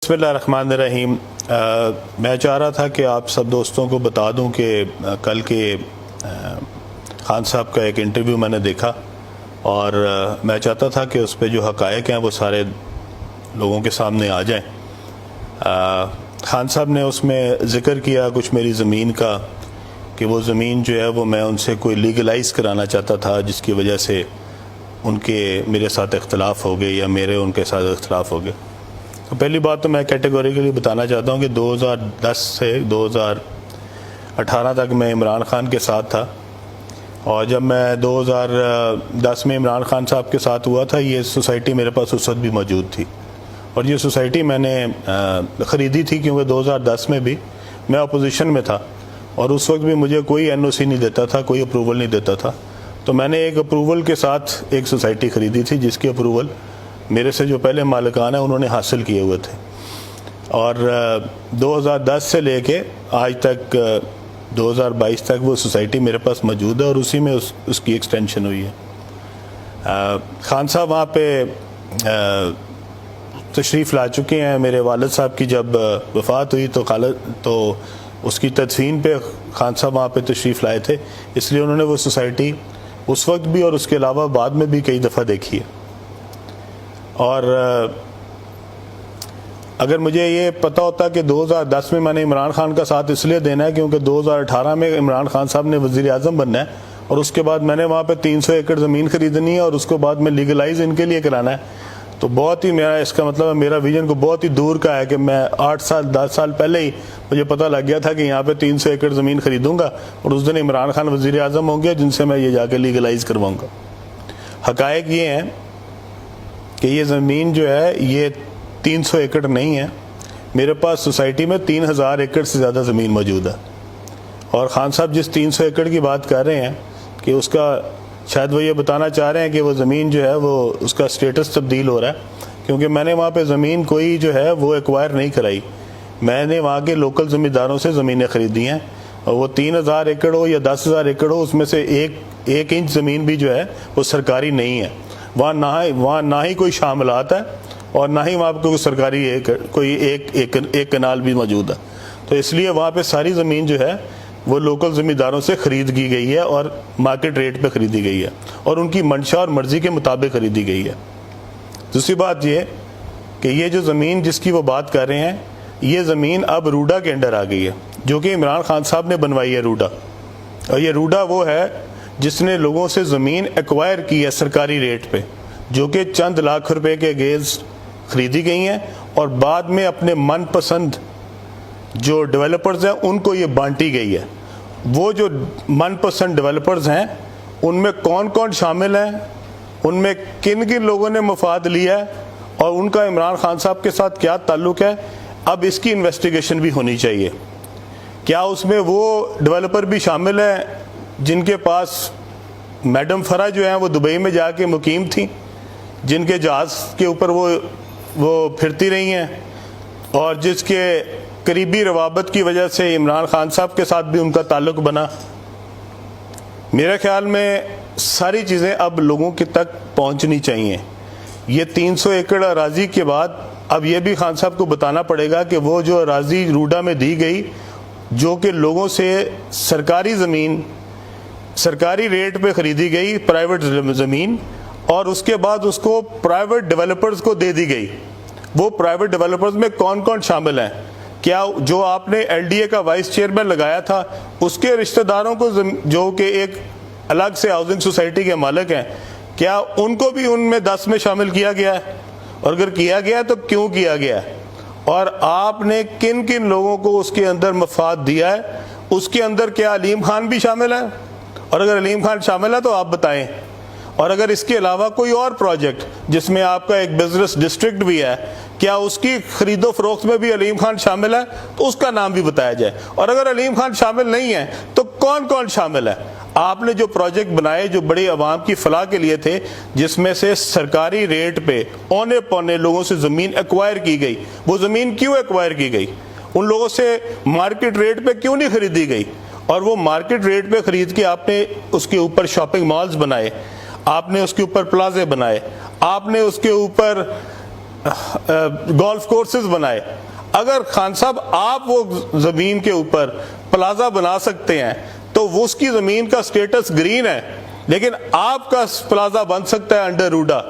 بسم اللہ الرحمن الرحیم۔ میں چاہ رہا تھا کہ آپ سب دوستوں کو بتا دوں کہ کل کے خان صاحب کا ایک انٹرویو میں نے دیکھا اور میں چاہتا تھا کہ اس پہ جو حقائق ہیں وہ سارے لوگوں کے سامنے آ جائیں۔ خان صاحب نے اس میں ذکر کیا کچھ میری زمین کا کہ وہ زمین جو ہے وہ میں ان سے کوئی لیگلائز کرانا چاہتا تھا، جس کی وجہ سے ان کے میرے ساتھ اختلاف ہو گئے یا میرے ان کے ساتھ اختلاف ہو گئے۔ تو پہلی بات تو میں کیٹیگوریکلی بتانا چاہتا ہوں کہ 2010 سے 2018 تک میں عمران خان کے ساتھ تھا، اور جب میں 2010 میں عمران خان صاحب کے ساتھ ہوا تھا، یہ سوسائٹی میرے پاس اس وقت بھی موجود تھی، اور یہ سوسائٹی میں نے خریدی تھی کیونکہ 2010 میں بھی میں اپوزیشن میں تھا اور اس وقت بھی مجھے کوئی NOC نہیں دیتا تھا، کوئی اپروول نہیں دیتا تھا۔ تو میں نے ایک اپروول کے ساتھ ایک سوسائٹی خریدی تھی جس کے اپروول میرے سے جو پہلے مالکان ہیں انہوں نے حاصل کیے ہوئے تھے، اور 2010 سے لے کے آج تک 2022 تک وہ سوسائٹی میرے پاس موجود ہے اور اسی میں اس کی ایکسٹینشن ہوئی ہے۔ خان صاحب وہاں پہ تشریف لا چکے ہیں۔ میرے والد صاحب کی جب وفات ہوئی تو اس کی تدفین پہ خان صاحب وہاں پہ تشریف لائے تھے، اس لیے انہوں نے وہ سوسائٹی اس وقت بھی اور اس کے علاوہ بعد میں بھی کئی دفعہ دیکھی ہے۔ اور اگر مجھے یہ پتہ ہوتا کہ 2010 میں میں نے عمران خان کا ساتھ اس لیے دینا ہے کیونکہ 2018 میں عمران خان صاحب نے وزیر اعظم بننا ہے اور اس کے بعد میں نے وہاں پہ 300 ایکڑ زمین خریدنی ہے اور اس کو بعد میں لیگلائز ان کے لیے کرانا ہے، تو بہت ہی میرا اس کا مطلب ہے میرا ویژن کو بہت ہی دور کا ہے کہ میں 8 سال 10 سال پہلے ہی مجھے پتہ لگ گیا تھا کہ یہاں پہ 300 ایکڑ زمین خریدوں گا اور اس دن عمران خان وزیر اعظم ہوں گے جن سے میں یہ جا کے لیگلائز کرواؤں گا۔ حقائق یہ ہیں کہ یہ زمین جو ہے یہ 300 ایکڑ نہیں ہے، میرے پاس سوسائٹی میں 3000 ایکڑ سے زیادہ زمین موجود ہے، اور خان صاحب جس 300 ایکڑ کی بات کر رہے ہیں کہ اس کا شاید وہ یہ بتانا چاہ رہے ہیں کہ وہ زمین جو ہے وہ اس کا سٹیٹس تبدیل ہو رہا ہے، کیونکہ میں نے وہاں پہ زمین کوئی جو ہے وہ ایکوائر نہیں کرائی، میں نے وہاں کے لوکل زمینداروں سے زمینیں خریدی ہیں، اور وہ 3000 ایکڑ ہو یا 10,000 ایکڑ ہو اس میں سے ایک انچ زمین بھی جو ہے وہ سرکاری نہیں ہے، وہاں نہ ہی کوئی شاملات ہے اور نہ ہی وہاں پہ کوئی سرکاری کوئی ایک کنال بھی موجود ہے، تو اس لیے وہاں پہ ساری زمین جو ہے وہ لوکل زمینداروں سے خرید کی گئی ہے اور مارکیٹ ریٹ پہ خریدی گئی ہے اور ان کی منشا اور مرضی کے مطابق خریدی گئی ہے۔ دوسری بات یہ کہ یہ جو زمین جس کی وہ بات کر رہے ہیں یہ زمین اب روڈا کے انڈر آ گئی ہے، جو کہ عمران خان صاحب نے بنوائی ہے روڈا، اور یہ روڈا وہ ہے جس نے لوگوں سے زمین ایکوائر کی ہے سرکاری ریٹ پہ، جو کہ چند لاکھ روپے کے گیز خریدی گئی ہیں اور بعد میں اپنے من پسند جو ڈیولپرز ہیں ان کو یہ بانٹی گئی ہے۔ وہ جو من پسند ڈیولپرز ہیں ان میں کون کون شامل ہیں، ان میں کن کن لوگوں نے مفاد لیا ہے اور ان کا عمران خان صاحب کے ساتھ کیا تعلق ہے، اب اس کی انویسٹیگیشن بھی ہونی چاہیے۔ کیا اس میں وہ ڈیولپر بھی شامل ہیں جن کے پاس میڈم فرا جو ہیں وہ دبئی میں جا کے مقیم تھیں، جن کے جہاز کے اوپر وہ پھرتی رہی ہیں اور جس کے قریبی روابط کی وجہ سے عمران خان صاحب کے ساتھ بھی ان کا تعلق بنا؟ میرے خیال میں ساری چیزیں اب لوگوں کے تک پہنچنی چاہیے۔ یہ 300 ایکڑ اراضی کے بعد اب یہ بھی خان صاحب کو بتانا پڑے گا کہ وہ جو اراضی روڈا میں دی گئی جو کہ لوگوں سے سرکاری زمین سرکاری ریٹ پہ خریدی گئی پرائیویٹ زمین، اور اس کے بعد اس کو پرائیویٹ ڈیولپرز کو دے دی گئی، وہ پرائیویٹ ڈیولپرز میں کون کون شامل ہیں؟ کیا جو آپ نے LDA کا وائس چیئرمین لگایا تھا اس کے رشتہ داروں کو جو کہ ایک الگ سے ہاؤسنگ سوسائٹی کے مالک ہیں، کیا ان کو بھی ان میں 10 میں شامل کیا گیا ہے؟ اور اگر کیا گیا ہے تو کیوں کیا گیا ہے؟ اور آپ نے کن کن لوگوں کو اس کے اندر مفاد دیا ہے؟ اس کے اندر کیا علیم خان بھی شامل ہے؟ اور اگر علیم خان شامل ہے تو آپ بتائیں، اور اگر اس کے علاوہ کوئی اور پروجیکٹ جس میں آپ کا ایک بزنس ڈسٹرکٹ بھی ہے کیا اس کی خرید و فروخت میں بھی علیم خان شامل ہے تو اس کا نام بھی بتایا جائے، اور اگر علیم خان شامل نہیں ہے تو کون کون شامل ہے؟ آپ نے جو پروجیکٹ بنائے جو بڑی عوام کی فلاح کے لیے تھے، جس میں سے سرکاری ریٹ پہ اونے پونے لوگوں سے زمین ایکوائر کی گئی، وہ زمین کیوں ایکوائر کی گئی؟ ان لوگوں سے مارکیٹ ریٹ پہ کیوں نہیں خریدی گئی؟ اور وہ مارکیٹ ریٹ پہ خرید کے آپ نے اس کے اوپر شاپنگ مالز بنائے، آپ نے اس کے اوپر پلازے بنائے، آپ نے اس کے اوپر گولف کورسز بنائے. اگر خان صاحب آپ وہ زمین کے اوپر پلازا بنا سکتے ہیں تو وہ اس کی زمین کا سٹیٹس گرین ہے, لیکن آپ کا پلازا بن سکتا ہے انڈر روڈا,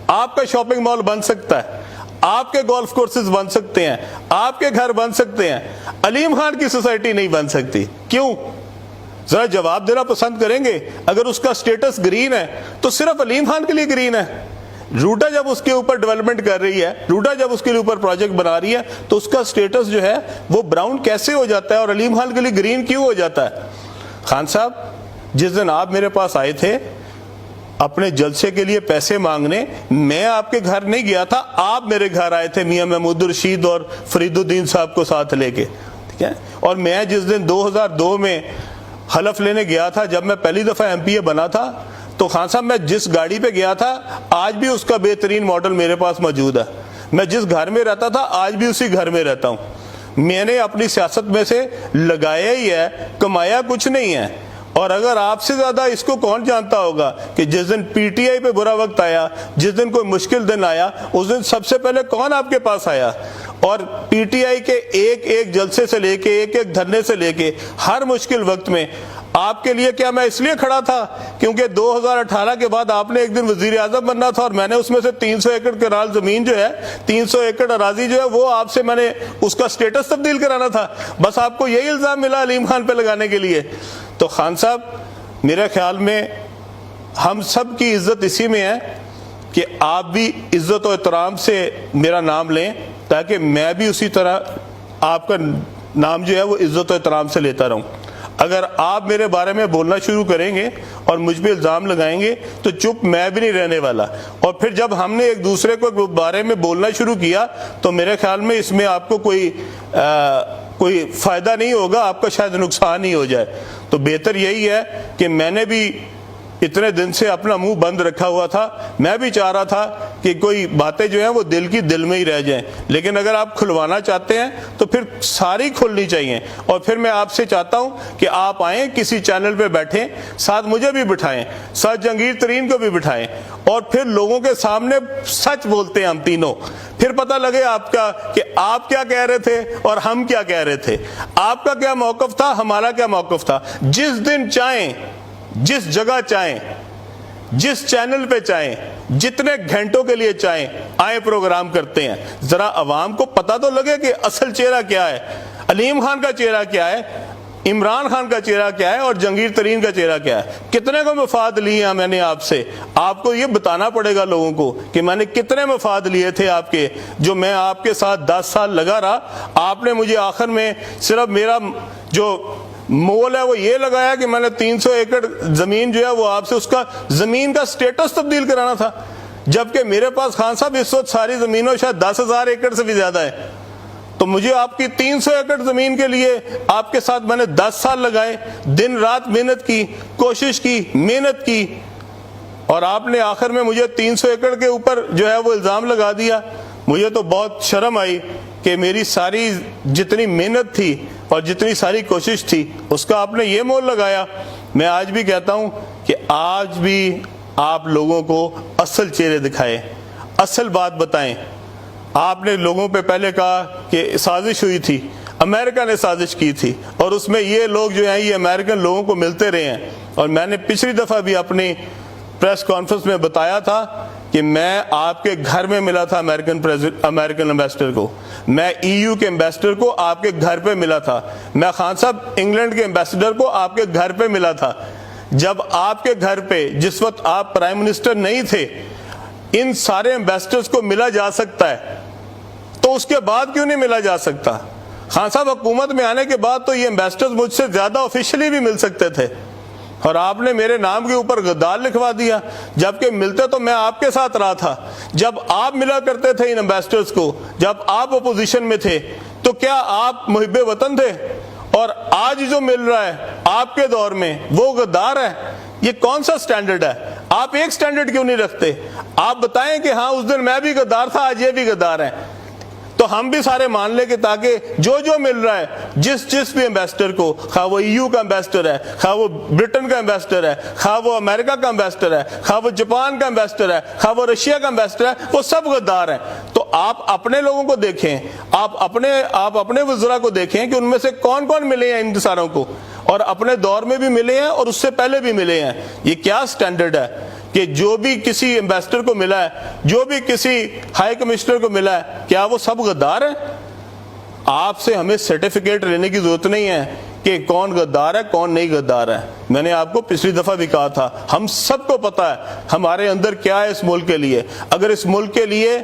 آپ کا شاپنگ مال بن سکتا ہے, آپ کے گولف کورسز بن سکتے ہیں, آپ کے گھر بن سکتے ہیں, علیم خان کی سوسائٹی نہیں بن سکتی. کیوں؟ ذرا جواب دینا پسند کریں گے. اگر اس کا سٹیٹس گرین ہے تو صرف علیم خان کے لیے گرین ہے. روڈا جب اس کے اوپر ڈیولپمنٹ کر رہی ہے, روڈا جب اس کے اوپر پروجیکٹ بنا رہی ہے, تو اس کا سٹیٹس جو ہے وہ براؤن کیسے ہو جاتا ہے اور علیم خان کے لیے گرین کیوں ہو جاتا ہے؟ خان صاحب, جس دن آپ میرے پاس آئے تھے اپنے جلسے کے لیے پیسے مانگنے, میں آپ کے گھر نہیں گیا تھا, آپ میرے گھر آئے تھے میاں محمود الرشید اور فرید الدین صاحب کو ساتھ لے کے, ٹھیک ہے. اور میں جس دن 2002 میں حلف لینے گیا تھا, جب میں پہلی دفعہ ایم پی اے بنا تھا, تو خان صاحب میں جس گاڑی پہ گیا تھا آج بھی اس کا بہترین ماڈل میرے پاس موجود ہے. میں جس گھر میں رہتا تھا آج بھی اسی گھر میں رہتا ہوں. میں نے اپنی سیاست میں سے لگایا ہی ہے, کمایا کچھ نہیں ہے. اور اگر آپ سے زیادہ اس کو کون جانتا ہوگا کہ جس دن پی ٹی آئی پہ برا وقت آیا, جس دن کوئی مشکل دن آیا, اس دن سب سے پہلے کون آپ کے پاس آیا؟ اور پی ٹی آئی کے ایک ایک جلسے سے لے کے, ایک ایک دھرنے سے لے کے, ہر مشکل وقت میں آپ کے لیے کیا میں اس لیے کھڑا تھا کیونکہ 2018 کے بعد آپ نے ایک دن وزیر اعظم بننا تھا, اور میں نے اس میں سے 300 ایکڑ کنال زمین جو ہے, 300 ایکڑ اراضی جو ہے, وہ آپ سے میں نے اس کا سٹیٹس تبدیل کرانا تھا. بس آپ کو یہی الزام ملا علیم خان پہ لگانے کے لیے. تو خان صاحب, میرے خیال میں ہم سب کی عزت اسی میں ہے کہ آپ بھی عزت و احترام سے میرا نام لیں, تاکہ میں بھی اسی طرح آپ کا نام جو ہے وہ عزت و احترام سے لیتا رہوں. اگر آپ میرے بارے میں بولنا شروع کریں گے اور مجھ پہ الزام لگائیں گے تو چپ میں بھی نہیں رہنے والا. اور پھر جب ہم نے ایک دوسرے کو بارے میں بولنا شروع کیا تو میرے خیال میں اس میں آپ کو کوئی فائدہ نہیں ہوگا, آپ کا شاید نقصان ہی ہو جائے. تو بہتر یہی ہے کہ میں نے بھی اتنے دن سے اپنا منہ بند رکھا ہوا تھا, میں بھی چاہ رہا تھا کہ کوئی باتیں جو ہیں وہ دل کی دل میں ہی رہ جائیں, لیکن اگر آپ کھلوانا چاہتے ہیں تو پھر ساری کھلنی چاہیے. اور پھر میں آپ سے چاہتا ہوں کہ آپ آئیں, کسی چینل پہ بیٹھیں, ساتھ مجھے بھی بٹھائیں, ساتھ جہانگیر ترین کو بھی بٹھائیں, اور پھر لوگوں کے سامنے سچ بولتے ہیں ہم تینوں. پھر پتہ لگے آپ کا کہ آپ کیا کہہ رہے تھے اور ہم کیا کہہ رہے تھے, آپ کا کیا موقف تھا, ہمارا کیا موقف تھا. جس دن چاہیں, جس جگہ چاہیں, جس چینل پہ چاہیں, جتنے گھنٹوں کے لیے چاہیں, آئیں پروگرام کرتے ہیں. ذرا عوام کو پتہ تو لگے کہ اصل چہرہ کیا ہے, علیم خان کا چہرہ کیا ہے, عمران خان کا چہرہ کیا ہے, اور جہانگیر ترین کا چہرہ کیا ہے. کتنے کو مفاد لیے ہیں میں نے آپ سے, آپ کو یہ بتانا پڑے گا لوگوں کو کہ میں نے کتنے مفاد لیے تھے آپ کے, جو میں آپ کے ساتھ 10 سال لگا رہا. آپ نے مجھے آخر میں صرف میرا جو مول ہے وہ یہ لگایا کہ میں نے 300 ایکڑ زمین جو ہے وہ آپ سے اس کا زمین کا سٹیٹس تبدیل کرانا تھا, جبکہ میرے پاس خان صاحب اس وقت ساری زمینوں شاید 10,000 ایکڑ سے بھی زیادہ ہے. تو مجھے آپ کی 300 ایکڑ زمین کے لیے آپ کے ساتھ میں نے 10 سال لگائے, دن رات محنت کی, کوشش کی, محنت کی, اور آپ نے آخر میں مجھے 300 ایکڑ کے اوپر جو ہے وہ الزام لگا دیا. مجھے تو بہت شرم آئی کہ میری ساری جتنی محنت تھی اور جتنی ساری کوشش تھی اس کا آپ نے یہ مول لگایا. میں آج بھی کہتا ہوں کہ آج بھی آپ لوگوں کو اصل چہرے دکھائیں, اصل بات بتائیں. آپ نے لوگوں پہ پہلے کہا کہ سازش ہوئی تھی, امریکہ نے سازش کی تھی, اور اس میں یہ لوگ جو ہیں یہ امریکن لوگوں کو ملتے رہے ہیں. اور میں نے پچھلی دفعہ بھی اپنی پریس کانفرنس میں بتایا تھا کہ میں آپ کے گھر میں ملا تھا امریکن امبیسڈر کو, میں ای یو کے امبیسڈر کو آپ کے گھر پہ ملا تھا, میں خان صاحب انگلینڈ کے امبیسڈر کو آپ کے گھر پہ ملا تھا. جب آپ کے گھر پہ جس وقت آپ پرائم منسٹر نہیں تھے ان سارے امبیسڈرز کو ملا جا سکتا ہے تو اس کے بعد کیوں نہیں ملا جا سکتا؟ خان صاحب حکومت میں آنے کے بعد تو یہ امبیسڈرز مجھ سے زیادہ آفیشلی بھی مل سکتے تھے, اور آپ نے میرے نام کے اوپر غدار لکھوا دیا, جبکہ ملتے تو میں آپ کے ساتھ رہا تھا. جب آپ ملا کرتے تھے ان امبیسڈرز کو, جب آپ اپوزیشن میں تھے, تو کیا آپ محب وطن تھے؟ اور آج جو مل رہا ہے آپ کے دور میں وہ غدار ہے. یہ کون سا سٹینڈرڈ ہے؟ آپ ایک سٹینڈرڈ کیوں نہیں رکھتے؟ آپ بتائیں کہ ہاں اس دن میں بھی غدار تھا, آج یہ بھی غدار ہے, تو ہم بھی سارے مان لے کہ تاکہ جو مل رہا ہے جس بھی امبیسڈر کو, خواہ وہ ای یو کا امبیسڈر ہے, خواہ وہ برٹن کا امبیسڈر ہے, خواہ وہ امریکہ کا امبیسڈر ہے, خواہ وہ جاپان کا امبیسڈر ہے, خواہ وہ رشیا کا امبیسڈر ہے, وہ سب غدار ہیں. تو آپ اپنے لوگوں کو دیکھیں، آپ اپنے وزراء کو دیکھیں کہ ان میں سے کون کون ملے ہیں ان ساروں کو، اور اپنے دور میں بھی ملے ہیں اور اس سے پہلے بھی ملے ہیں۔ یہ کیا سٹینڈرڈ ہے کہ جو بھی کسی ایمبیسڈر کو ملا ہے، جو بھی کسی ہائی کمشنر کو ملا ہے، کیا وہ سب غدار ہیں؟ آپ سے ہمیں سرٹیفکیٹ لینے کی ضرورت نہیں ہے کہ کون غدار ہے کون نہیں غدار ہے۔ میں نے آپ کو پچھلی دفعہ بھی کہا تھا، ہم سب کو پتا ہے ہمارے اندر کیا ہے اس ملک کے لیے۔ اگر اس ملک کے لیے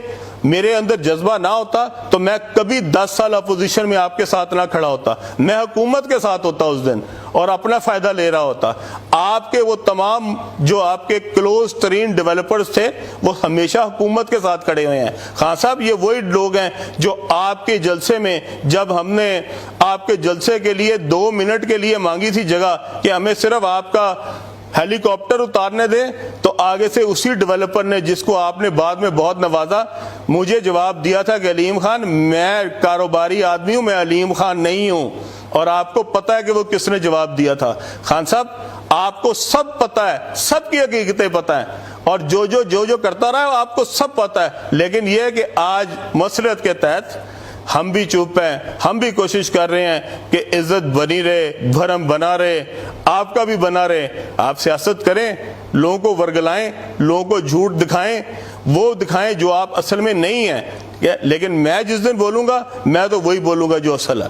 میرے اندر جذبہ نہ ہوتا تو میں کبھی 10 سال اپوزیشن میں آپ کے ساتھ نہ کھڑا ہوتا، میں حکومت کے ساتھ ہوتا اس دن اور اپنا فائدہ لے رہا ہوتا۔ آپ کے وہ تمام جو آپ کے کلوز ترین ڈیولپرز تھے وہ ہمیشہ حکومت کے ساتھ کھڑے ہوئے ہیں۔ خان صاحب یہ وہی لوگ ہیں جو آپ کے جلسے میں، جب ہم نے آپ کے جلسے کے لیے 2 منٹ کے لیے مانگی تھی جگہ کہ ہمیں صرف آپ کا ہیلی کاپٹر اتارنے دیں، تو آگے سے اسی ڈیولپر نے، جس کو آپ نے بعد میں بہت نوازا، مجھے جواب دیا تھا کہ علیم خان میں کاروباری آدمی ہوں، میں علیم خان نہیں ہوں۔ اور آپ کو پتا ہے کہ وہ کس نے جواب دیا تھا۔ خان صاحب آپ کو سب پتا ہے، سب کی حقیقتیں پتا ہیں، اور جو کرتا رہا ہے آپ کو سب پتا ہے۔ لیکن یہ ہے کہ آج مسلط کے تحت ہم بھی چپ ہیں، ہم بھی کوشش کر رہے ہیں کہ عزت بنی رہے، بھرم بنا رہے، آپ کا بھی بنا رہے۔ آپ سیاست کریں، لوگوں کو ورگلائیں، لوگوں کو جھوٹ دکھائیں، وہ دکھائیں جو آپ اصل میں نہیں ہیں، لیکن میں جس دن بولوں گا میں تو وہی بولوں گا جو اصل ہے۔